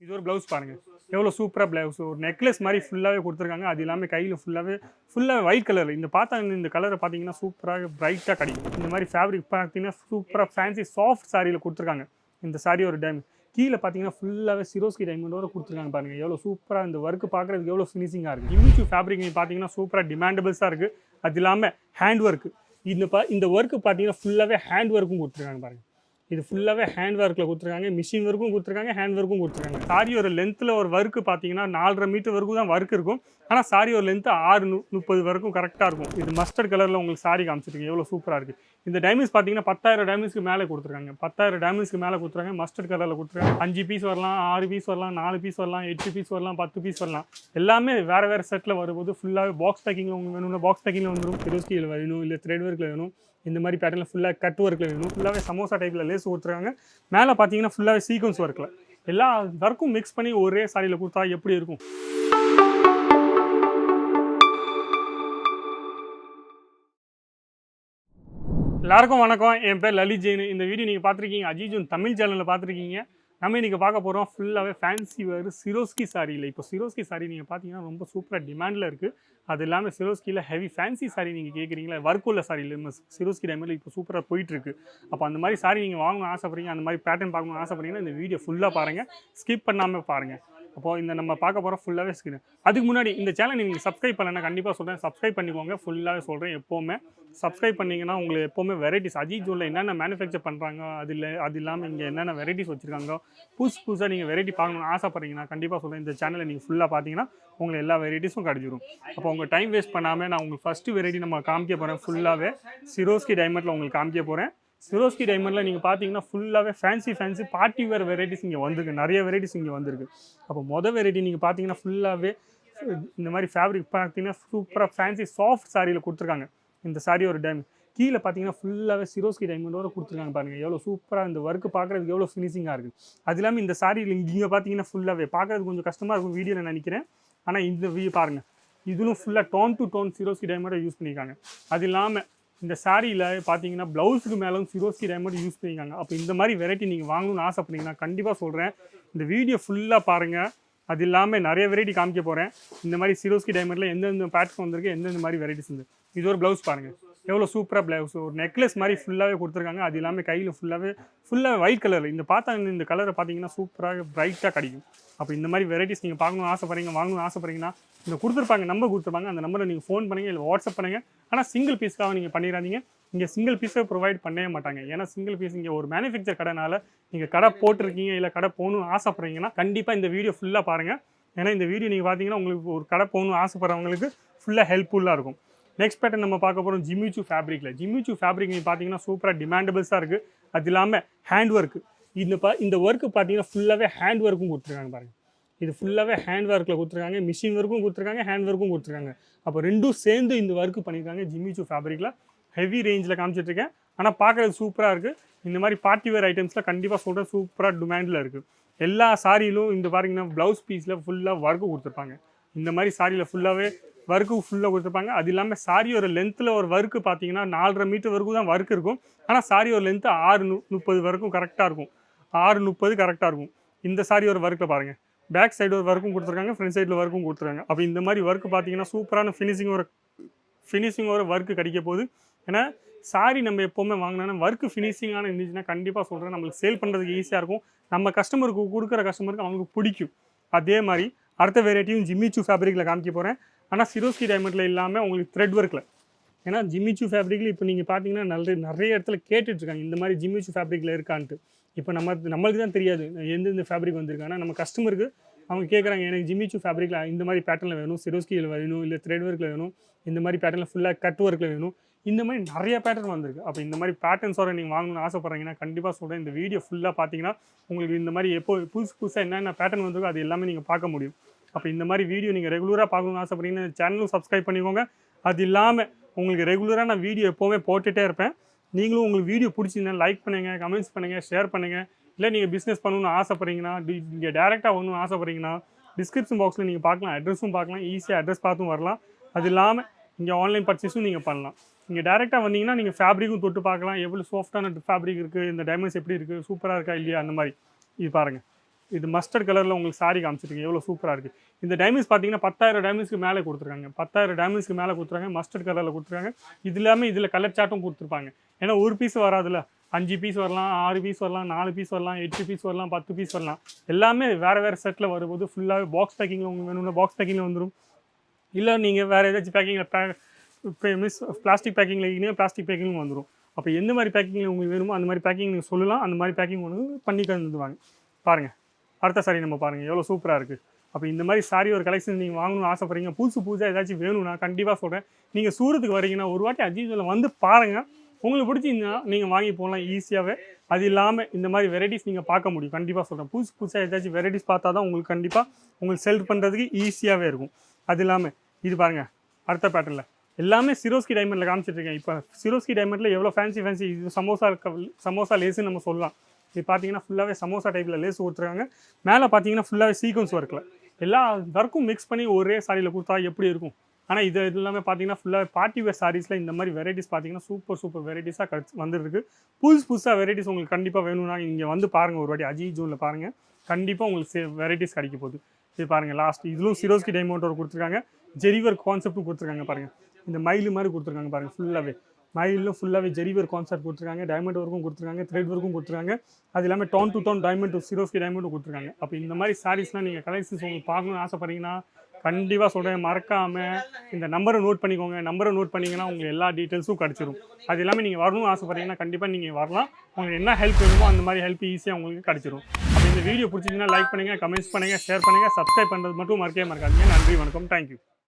இது ஒரு ப்ளவுஸ் பாருங்க. எவ்வளோ சூப்பரா ப்ளவுஸ். ஒரு நெக்லஸ் மாரி ஃபுல்லாவே குடுத்துருக்காங்க. அது எல்லாமே கையில ஃபுல்லா ஒயிட் கலர்ல. இந்த கலர பார்த்தீங்கன்னா, சூப்பரா பிரைட்டா கிடைக்கும். இந்த மாரி ஃபேப்ரிக் பார்த்தீங்கன்னா, சூப்பரா ஃபேன்சி சாஃப்ட் சாரீல குடுத்துருக்காங்க. இந்த சாரி ஒரு டைமண்ட். கீழ பார்த்தீங்கன்னா, ஃபுல்லாவே சிரோஸ்கி டைமண்டோட குடுத்துருக்காங்க பாருங்க. எவ்வளோ சூப்பரா இந்த ஒர்க் பார்க்கறதுக்கு எவ்வளோ ஃபினிஷிங்கா இருக்கு. இமிச்சு ஃபேப்ரிக் நீங்க பார்த்தீங்கன்னா, சூப்பரா டிமாண்டபிள்ஸா இருக்கு. அது இல்லாம ஹேண்ட் ஒர்க். இந்த ஒர்க் பார்த்தீங்கன்னா, ஃபுல்லாவே ஹேண்ட் ஒர்க்கும் குடுத்துருக்காங்க பாருங்க. இது ஃபுல்லாவே ஹேண்ட் ஒர்க்ல குடுத்துருக்காங்க. மிஷின் ஒர்க்கும் குடுத்துருக்காங்க. ஹேண்ட் ஒர்க்கும் குடுத்துருக்காங்க. சாரியோட லென்த்ல ஒரு ஒர்க் பார்த்தீங்கன்னா, 4 1/2 மீட்டர் வரைக்கும் தான் ஒர்க் இருக்கும். ஆனா சாரியோட லென்த் 6:30 வரைக்கும் கரெக்ட்டா இருக்கும். இது மஸ்டர்ட் கலர்ல உங்களுக்கு சாரி காமிச்சிருக்கேன். எவ்வளோ சூப்பரா இருக்கு. இந்த டைமண்ட்ஸ் பார்த்தீங்கன்னா, 10,000 டைமண்ட்ஸ்க்கு மேல குடுத்துருக்காங்க. 10,000 டைமண்ட்ஸ்க்கு மேல குடுத்துருக்காங்க. மஸ்டர்ட் கலர்ல குடுத்துருக்காங்க. 5 பீஸ் வரலாம், 6 பீஸ் வரலாம், 4 பீஸ் வரலாம், 8 பீஸ் வரலாம், 10 பீஸ் வரலாம். எல்லாமே வேற வேற செட்ல வரும்போது ஃபுல்லாவே பாக்ஸ் பேக்கிங்ல உங்களுக்கு வேணும்னா பாக்ஸ் பேக்கிங்ல வந்துரும். சிரோஸ்கில வேணும், இல்ல த்ரெட் ஒர்க்ல வேணும். இந்த மாதிரி பேட்டர்ல ஃபுல்லா கட் ஒர்க்ல வேணும். ஃபுல்லாவே சமோசா டைப்ல லேஸ் குடுத்துருக்காங்க. மேல பார்த்தீங்கன்னா, ஃபுல்லாவே சீக்வென்ஸ் ஒர்க்ல. எல்லா ஒர்க்கும் மிக்ஸ் பண்ணி ஒரே சாரியில குடுத்தா எப்படி இருக்கும்? எல்லாருக்கும் வணக்கம். என் பேர் லலித் ஜெயின். இந்த வீடியோ நீங்க பார்த்துருக்கீங்க அஜிஜூன் தமிழ் சேனல்ல பார்த்துருக்கீங்க. நம்ம இன்னைக்கு பார்க்க போறோம் ஃபுல்லாவே ஃபேன்சி வேர் சிரோஸ்கி சாரியில. இப்போ சிரோஸ்கி சாரி நீங்க பார்த்தீங்கன்னா ரொம்ப சூப்பரா டிமாண்ட்ல இருக்கு. அது இல்லாம சிரோஸ்கில ஹெவி ஃபேன்சி சாரி நீங்க கேட்குறீங்களா? ஒர்க் உள்ள சாரியில நம்ம சிரோஸ்கி டைமண்ட்ல இப்போ சூப்பரா போயிட்டு இருக்கு. அப்போ அந்த மாதிரி சாரி நீங்க வாங்கணும்னு ஆசைப்படுறீங்க, அந்த மாதிரி பேட்டர்ன் பார்க்கணும்னு ஆசைப்படுறீங்கன்னா இந்த வீடியோ ஃபுல்லா பாருங்க. ஸ்கிப் பண்ணாம பாருங்க. அப்போ இந்த நம்ம பார்க்க போற ஃபுல்லாவே ஸ்கிரீன். அதுக்கு முன்னாடி இந்த சேனல் நீங்க சப்ஸ்கிரைப் பண்ணலன்னா கண்டிப்பா சொல்றேன். சப்ஸ்கிரைப் பண்ணிக்கோங்க. ஃபுல்லாவே சொல்றேன் எப்பவுமே. சப்ஸ்கிரைப் பண்ணீங்கன்னா உங்களுக்கு எப்போவுமே வெரைட்டிஸ் அஜித் ஜூனில் என்னென்ன மேனுஃபேக்சர் பண்ணுறாங்க அது இல்லாமல் இங்கே என்னென்ன வெரைட்டிஸ் வச்சுருக்காங்க புதுசாக நீங்கள் வெரைட்டி பார்க்கணும்னு ஆசைப்பட்றீங்கன்னா கண்டிப்பாக சொல்கிறேன். இந்த சேனலை நீங்கள் ஃபுல்லாக பார்த்தீங்கன்னா உங்களுக்கு எல்லா வெரைட்டிஸும் கிடச்சிரும். அப்போ உங்கள் டைம் வேஸ்ட் பண்ணாமல் நான் உங்களுக்கு ஃபஸ்ட்டு வெரைட்டி நம்ம காமிக்க போகிறேன். ஃபுல்லாகவே சிரோஸ்கி டைமண்டில் உங்களுக்கு காமிக்க போகிறேன். சிரோஸ்கி டைமண்டில் நீங்கள் பார்த்தீங்கன்னா ஃபுல்லாகவே ஃபேன்சி பார்ட்டி வேர் வெரைட்டிஸ் இங்கே வந்திருக்கு. நிறைய வெரைட்டிஸ் இங்கே வந்திருக்கு. அப்போ வெரைட்டி நீங்கள் பார்த்தீங்கன்னா ஃபுல்லாகவே இந்த மாதிரி ஃபேப்ரிக் பார்த்தீங்கன்னா சூப்பராக ஃபேன்சி சாஃப்ட் சாரியில் கொடுத்துருக்காங்க. இந்த சாரி ஒரு டைமண்ட். கீழே பார்த்தீங்கன்னா ஃபுல்லாகவே சிரோஸ்கி டைமண்டோட கொடுத்துருக்காங்க பாருங்கள். எவ்வளோ சூப்பராக இந்த ஒர்க் பார்க்குறதுக்கு எவ்வளோ ஃபினிஷிங்காக இருக்குது. அது இல்லாமல் இந்த சாரியில் இங்கே பார்த்தீங்கன்னா ஃபுல்லாகவே பார்க்குறதுக்கு கொஞ்சம் கஷ்டமாக இருக்கும் வீடியோவில் நினைக்கிறேன். ஆனால் இந்த பாருங்கள், இதுவும் ஃபுல்லாக டோன் டு டோன் சிரோஸ்கி டைமண்டை யூஸ் பண்ணியிருக்காங்க. அது இல்லாமல் இந்த சாரியில் பார்த்தீங்கன்னா ப்ளவுஸுக்கு மேலும் சிரோஸ்கி டைமண்ட் யூஸ் பண்ணியிருக்காங்க. அப்போ இந்த மாதிரி வெரைட்டி நீங்கள் வாங்கணும்னு ஆசைப்பட்டீங்கன்னா கண்டிப்பாக சொல்கிறேன், இந்த வீடியோ ஃபுல்லாக பாருங்கள். அது இல்லாமல் நிறைய வெரைட்டி காமிக்க போகிறேன். இந்த மாதிரி சிரோஸ்கி டைமண்டில் எந்தெந்த பேட்டர்ன் வந்திருக்கு, எந்தெந்த மாதிரி வெரைட்டிஸ் வந்து. இது ஒரு ப்ளவுஸ் பாருங்கள். எவ்வளோ சூப்பராக ப்ளவுஸ். ஒரு நெக்லஸ் மாதிரி ஃபுல்லாகவே கொடுத்துருக்காங்க. அது இல்லாமல் கையில் ஃபுல்லாக ஒயிட் கலரில். இந்த கலரை பார்த்தீங்கன்னா சூப்பராக பிரைட்டாக கிடைக்கும். அப்போ இந்த மாதிரி வெரைட்டிஸ் நீங்கள் பார்க்கணும்னு ஆசைப்படுறீங்க, வாங்கணும்னு ஆசைப்படுறீங்கன்னா இந்த நம்பர் கொடுத்துருப்பாங்க. அந்த நம்பரை நீங்கள் ஃபோன் பண்ணுங்கள், இல்லை வாட்ஸ்அப் பண்ணுங்கள். ஆனால் சிங்கிள் பீஸ்க்காக நீங்கள் பண்ணிடாதீங்க. இங்கே சிங்கிள் பீஸை ப்ரொவைட் பண்ணவே மாட்டாங்க. ஏன்னா சிங்கிள் பீஸ் இங்கே ஒரு மேனுஃபேக்சர் கடைனால நீங்கள் கடை போட்டிருக்கீங்க, இல்லை கடை போகணும்னு ஆசைப்படுறீங்கன்னா கண்டிப்பாக இந்த வீடியோ ஃபுல்லாக பாருங்கள். ஏன்னா இந்த வீடியோ நீங்கள் பார்த்தீங்கன்னா உங்களுக்கு ஒரு கடை போகணும்னு ஆசைப்படுறவங்களுக்கு ஃபுல்லாக ஹெல்ப்ஃபுல்லாக இருக்கும். நெக்ஸ்ட் பேட்டர்ன் நம்ம பார்க்க போகிறோம் ஜிமிச்சு ஃபேப்ரிக்கில். ஜிமிச்சு ஃபேப்ரிக் நீங்கள் பார்த்தீங்கன்னா சூப்பராக டிமாண்டபிள்ஸாக இருக்குது. அது இல்லாமல் ஹேண்ட் ஒர்க். இந்த ஒர்க்கு பார்த்தீங்கன்னா ஃபுல்லாகவே ஹேண்ட் ஒர்க்கும் கொடுத்துருக்காங்க பாருங்கள். இது ஃபுல்லாகவே ஹேண்ட் ஒர்க்கில் கொடுத்துருக்காங்க. மிஷின் ஒர்க்கும் கொடுத்துருக்காங்க, ஹேண்ட் ஒர்க்கும் கொடுத்துருக்காங்க. அப்போ ரெண்டும் சேர்ந்து இந்த ஒர்க்கு பண்ணியிருக்காங்க ஜிமிச்சு ஃபேப்ரிக்கில். ஹெவி ரேஞ்சில் காமிச்சிட்ருக்கேன். ஆனால் பார்க்குறது சூப்பராக இருக்குது. இந்த மாதிரி பார்ட்டி வேர் ஐட்டம்ஸில் கண்டிப்பாக சொல்கிறேன் சூப்பராக டிமாண்டில் இருக்குது. எல்லா சாரியிலும் இந்த பார்த்தீங்கன்னா ப்ளவுஸ் பீஸில் ஃபுல்லாக ஒர்க்கு கொடுத்துருப்பாங்க. இந்த மாதிரி சாரியில் ஃபுல்லாகவே ஒர்க்கு ஃபுல்லாக கொடுத்துருப்பாங்க. அது இல்லாமல் சாரியோட லென்த்தில் ஒரு ஒர்க்கு பார்த்தீங்கன்னா 4 1/2 மீட்டர் வரைக்கும் தான் ஒர்க் இருக்கும். ஆனால் சாரியோட லென்த்து 6:30 வரைக்கும் கரெக்டாக இருக்கும். 6:30 கரெக்டாக இருக்கும். இந்த சாரியோட ஒர்க்கில் பாருங்கள். பேக் சைடு ஒரு ஒர்க்கும் கொடுத்துருக்காங்க, ஃப்ரண்ட் சைடில் ஒர்க்கும் கொடுத்துருக்காங்க. அப்போ இந்த மாதிரி ஒர்க்கு பார்த்தீங்கன்னா சூப்பரான ஃபினிஷிங்கோட ஒர்க்கு கிடைக்க போகுது. ஏன்னா சாரி நம்ம எப்போவுமே வாங்கினோன்னா ஒர்க்கு ஃபினிஷிங்கான இருந்துச்சுன்னா கண்டிப்பாக சொல்கிறேன் நம்மளுக்கு சேல் பண்ணுறதுக்கு ஈஸியாக இருக்கும். நம்ம கஸ்டமருக்கு கொடுக்குற கஸ்டமருக்கு அவங்களுக்கு பிடிக்கும். அதே மாதிரி அடுத்த வெரைட்டியும் ஜிமிச்சு ஃபேப்ரிக்கில் காமிக்க போகிறேன். ஆனால் சிரோஸ்கி டைமண்டில் இல்லாமல் உங்களுக்கு த்ரெட் ஒர்க்கில். ஏன்னா ஜிமிச்சு ஃபேப்ரிக்கில் இப்போ நீங்கள் பார்த்தீங்கன்னா நிறைய இடத்துல கேட்டுட்ருக்காங்க இந்த மாதிரி ஜிமிச்சு ஃபேப்ரிக்கில் இருக்கான்ட்டு. இப்போ நம்மளுக்கு தான் தெரியாது எந்தெந்த ஃபேப்ரிக் வந்திருக்கு. ஆனால் நம்ம கஸ்டமருக்கு அவங்க கேட்குறாங்க, எனக்கு ஜிமிச்சு ஃபேப்ரிக்கில் இந்த மாதிரி பேட்டர்னில் வேணும், சிரோஸ்கியில் வேணும், இல்லை த்ரெட் ஒர்க்கில் வேணும், இந்த மாதிரி பேட்டர்னில் ஃபுல்லாக கட் ஒர்க்கில் வேணும். இந்த மாதிரி நிறைய பேட்டர்ன் வந்திருக்கு. அப்போ இந்த மாதிரி பேட்டர்ன்ஸோட நீங்கள் வாங்கணும்னு ஆசைப்பட்றீங்கன்னா கண்டிப்பாக சொல்கிறேன், இந்த வீடியோ ஃபுல்லாக பார்த்தீங்கன்னா உங்களுக்கு இந்த மாதிரி புதுசாக என்னென்ன பேட்டர்ன் வந்திருக்கோ அது எல்லாமே நீங்கள் பார்க்க முடியும். அப்போ இந்த மாதிரி வீடியோ நீங்கள் ரெகுலராக பார்க்கணும்னு ஆசைப்பட்றீங்கன்னா சேனலும் சப்ஸ்கிரைப் பண்ணிக்கோங்க. அது இல்லாமல் உங்களுக்கு ரெகுலராக நான் வீடியோ எப்போவுமே போட்டுகிட்டே இருப்பேன். நீங்களும் உங்களுக்கு வீடியோ பிடிச்சிங்கன்னா லைக் பண்ணுங்கள், கமெண்ட்ஸ் பண்ணுங்கள், ஷேர் பண்ணுங்கள். இல்லை நீங்கள் பிஸ்னஸ் பண்ணணும்னு ஆசைப்பட்றீங்கன்னா நீங்கள் டேரெக்டாக வரணும்னு ஆசைப்பட்றீங்கன்னா டிஸ்கிரிப்ஷன் பாக்ஸில் நீங்கள் பார்க்கலாம், அட்ரஸும் பார்க்கலாம், ஈஸியாக அட்ரஸ் பார்த்தும் வரலாம். அது இல்லாமல் இங்கே ஆன்லைன் பர்ச்சேஸும் நீங்கள் பண்ணலாம். நீங்கள் டேரெக்டாக வந்தீங்கன்னா நீங்கள் ஃபேப்ரிக்கும் தொட்டு பார்க்கலாம், எவ்வளோ சாஃப்டான ஃபேப்ரிக் இருக்குது, இந்த டைமண்ட்ஸ் எப்படி இருக்குது, சூப்பராக இருக்கா இல்லையா, அந்த மாதிரி. இது பாருங்கள், இது மஸ்டர்ட் கலரில் உங்களுக்கு சாரி காமிச்சிருக்கீங்க, எவ்வளோ சூப்பராக இருக்குது. இந்த டைமண்ட்ஸ் பார்த்தீங்கன்னா 10,000 டைமண்ட்ஸ்க்கு மேலே கொடுத்துருக்காங்க. 10,000 டைமண்ட்ஸ்க்கு மேலே கொடுத்துருக்காங்க. மஸ்டர்ட் கலரில் கொடுத்துருக்காங்க. இது இல்லாமல் இதில் கலர் சார்ட்டும் கொடுத்துருப்பாங்க. ஏன்னா ஒரு பீஸ் வராதுல்ல, 5 பீஸ் வரலாம், 6 பீஸ் வரலாம், 4 பீஸ் வரலாம், 8 பீஸ் வரலாம், 10 பீஸ் வரலாம். எல்லாமே வேறு வேறு செட்டில் வரும்போது ஃபுல்லாகவே பாக்ஸ் பேக்கிங்கில் உங்களுக்கு வேணும்னா பாக்ஸ் பேக்கிங்கில் வந்துடும். இல்லை நீங்கள் வேறு ஏதாச்சும் பேக்கிங்கில் மிஸ் பிளாஸ்டிக் பேக்கிங்கில் இருக்கீங்கன்னா பிளாஸ்டிக் பேக்கிங்கும் வந்துடும். அப்போ எந்த மாதிரி பேக்கிங்கில் உங்களுக்கு வேணுமோ அந்த மாதிரி பேக்கிங் நீங்கள் சொல்லலாம். அந்த மாதிரி பேக்கிங் ஒன்று பண்ணி தந்துடுவாங்க. பாருங்கள், அடுத்த சாரி நம்ம பாருங்கள் எவ்வளோ சூப்பராக இருக்குது. அப்போ இந்த மாதிரி சாரி ஒரு கலெக்ஷன் நீங்கள் வாங்கணும்னு ஆசைப்படுறீங்க, புதுசாக ஏதாச்சும் வேணும்னா கண்டிப்பாக சொல்கிறேன். நீங்கள் சூரத்துக்கு வரீங்கன்னா ஒரு வாட்டி அஜீஸில் வந்து பாருங்கள். உங்களுக்கு பிடிச்சிருந்தா நீங்கள் வாங்கி போகலாம் ஈஸியாகவே. அது இல்லாமல் இந்த மாதிரி வெரைட்டிஸ் நீங்கள் பார்க்க முடியும். கண்டிப்பாக சொல்கிறேன், புதுசாக ஏதாச்சும் வெரைட்டிஸ் பார்த்தா தான் உங்களுக்கு கண்டிப்பாக உங்களுக்கு செல் பண்ணுறதுக்கு ஈஸியாகவே இருக்கும். அது இல்லாமல் இது பாருங்கள், அடுத்த பேட்டர்னில் எல்லாமே சிரோஸ்கி டைமண்டில் காமிச்சிட்ருக்கேன். இப்போ சிரோஸ்கி டைமண்டில் எவ்வளோ ஃபேன்சி இது சமோசா லேஸுன்னு நம்ம சொல்லலாம். இது பார்த்தீங்கன்னா ஃபுல்லாகவே சமோசா டைப்பில் லேஸ் கொடுத்துருக்காங்க. மேலே பார்த்தீங்கன்னா ஃபுல்லாகவே சீக்வன்ஸ் ஒர்க்கில் எல்லா ஒர்க்கும் மிக்ஸ் பண்ணி ஒரே சாரியில் கொடுத்தா எப்படி இருக்கும். ஆனால் இது எல்லாமே பார்த்தீங்கன்னா ஃபுல்லாக பார்ட்டி வேர் சாரீஸில் இந்த மாதிரி வெரைட்டிஸ் பார்த்தீங்கன்னா சூப்பர் வெரைட்டிஸாக வந்துருக்கு. புதுசாக வெரைட்டிஸ் உங்களுக்கு கண்டிப்பாக வேணும்னா இங்கே வந்து பாருங்கள், ஒரு வாட்டி அஜி ஜூனில் பாருங்கள், கண்டிப்பாக உங்களுக்கு வெரைட்டிஸ் கிடைக்க போகுது. இது பாருங்கள், லாஸ்ட் இதிலும் சிரோஸ்கி டைமண்ட் ஒரு கொடுத்துருக்காங்க. ஜெரிவர் கான்செப்ட்டும் கொடுத்துருக்காங்க. பாருங்கள், இந்த மயில் மாதிரி கொடுத்துருக்காங்க பாருங்கள். ஃபுல்லாகவே மயிலும் ஃபுல்லாகவே ஜெரிவர் கான்செப்ட் கொடுத்துருக்காங்க. டைமண்ட் ஒர்க்கும் கொடுத்துருக்காங்க, த்ரெட் ஒர்க்கும் கொடுத்துருக்காங்க. அது இல்லாமல் டோன் டு டோன் டைமண்ட் சிரோஸ்கி டைமண்டும் கொடுத்துருக்காங்க. அப்போ இந்த மாதிரி சாரீஸ்லாம் நீங்கள் கலெக்ஷன்ஸ் உங்களுக்கு பார்க்கணும்னு ஆசைப்பட்றீங்கன்னா கண்டிப்பாக சொல்கிறேன், மறக்காமல் இந்த நம்பரை நோட் பண்ணிக்கோங்க. நம்பரை நோட் பண்ணிங்கன்னா உங்களுக்கு எல்லா டீட்டெயில்ஸும் கிடச்சிரும். அது இல்லாமல் நீங்கள் வரணும்னு ஆசைப்பட்றீங்கன்னா கண்டிப்பாக நீங்கள் வரலாம். உங்களுக்கு என்ன ஹெல்ப் வேணுமோ அந்த மாதிரி ஹெல்ப் ஈஸியாக உங்களுக்கு கிடச்சிரும். அப்போ இந்த வீடியோ பிடிச்சிங்கன்னா லைக் பண்ணுங்கள், கமெண்ட்ஸ் பண்ணுங்கள், ஷேர் பண்ணுங்கள், சப்ஸ்கிரைப் பண்ணுறது மட்டும் மறக்கவே மறக்காதீங்க. நன்றி, வணக்கம், தேங்க்யூ.